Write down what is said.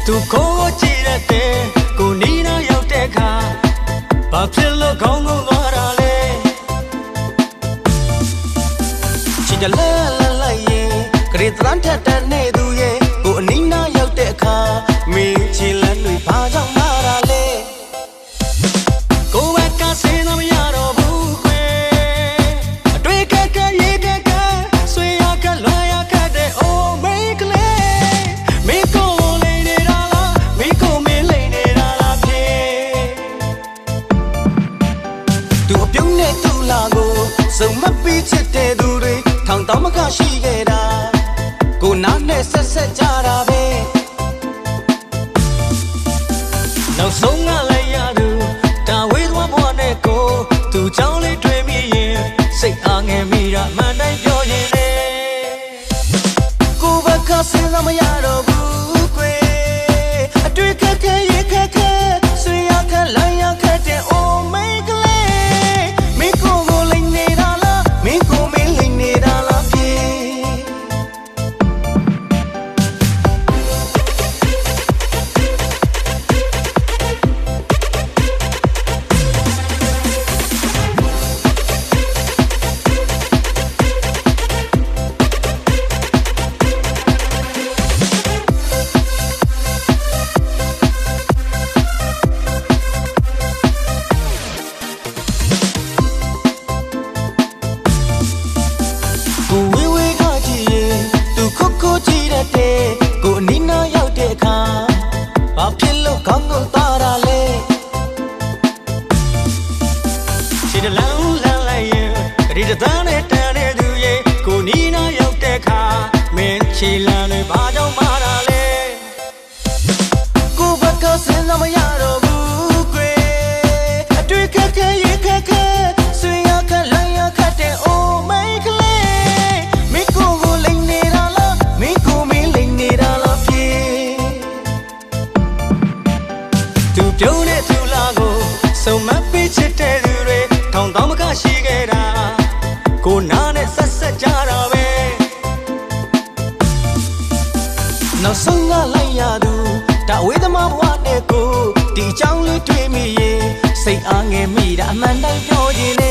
သူခိုးကြည့်တဲ့ကိုနီးနာရောက်တဲ့အခါဘာဖြစ်လို့ခေါင်းငုံသွားတာလဲချစ်တယ်လဲရင်ကလေးတန်းထက်တဲ့နေသူရဲ့ကိုအနီးနာရောက်တဲ့အခါမင်းချီလန်းတွေဘာကြောင့်လာတာလဲကိုယ်ကစင်းမရတော့ဘူးခွေအတွေ့ကရေကဆွေရကလွာရကတဲ့အိုးမိန်းကလေးမင်းကိုလိမ့်နေတာလားမင်းကိုမင်းလိမ့်နေတာလားဖြစ်သူအပြုံးနဲ့သူ့လာကိုစုံမပြီးချစ်တဲ့သူတွေထောင်တောင်မကရှိခဲ့တာကိုနားနဲ့ဆက်ကြတာပဲနောက်ဆုံးကလည်းရသူတာဝေးသွားဘွားနဲ့ကိုသူချောင်းလေးတွေ့မိရင်စိတ်အားငယ်မိတာမှန်တိုင်းပြောရင်လေကိုဘက်ကစဉ်းစားမရတော့ဘူးကွယ်အတွေ့ခက်ရေခက်ဆွေရခက်လမ်းရခက်တဲ့အိုးမိန်းကလေးမင်းကိုလိမ့်နေတာလားမင်းကိုမင်းလိမ့်နေတာလားပြေကိုအနီးနာရောက်တဲ့အခါဘာဖြစ်လို့ခေါင်းငုံသွားတာလဲချစ်တယ်လန်းလိုက်ရင်ဒီတန်းနဲ့တန်တဲ့သူရဲ့ကိုနီးနာရောက်တဲ့အခါမင်းချီလန်းတွေဘာကြောင့်မာတာလဲကိုဘက်ကစဉ်းစားမရတော့ဘူးကွယ်အတွေ့ခက်ရေခက်ဆွေရခက်လမ်းရခက်တဲ့အိုးမိန်းကလေးမင်းကိုလိမ့်နေတာလားမင်းကိုမင်းလိမ့်နေတာလားပြေသူပြုံးတဲ့သူလာကိုစုံမပြီးချစ်တဲ့သူတွေထောင်တောင်မကရှိခဲ့တာကိုနားနဲ့ဆက်ကြတာပဲနောက်ဆုံးကလိုက်ရသူတာဝေးသမားဘဝနဲ့ကိုဒီအကြောင်းလေးတွေ့မိရင်စိတ်အားငယ်မိတာအမှန်တိုင်းပြောရင်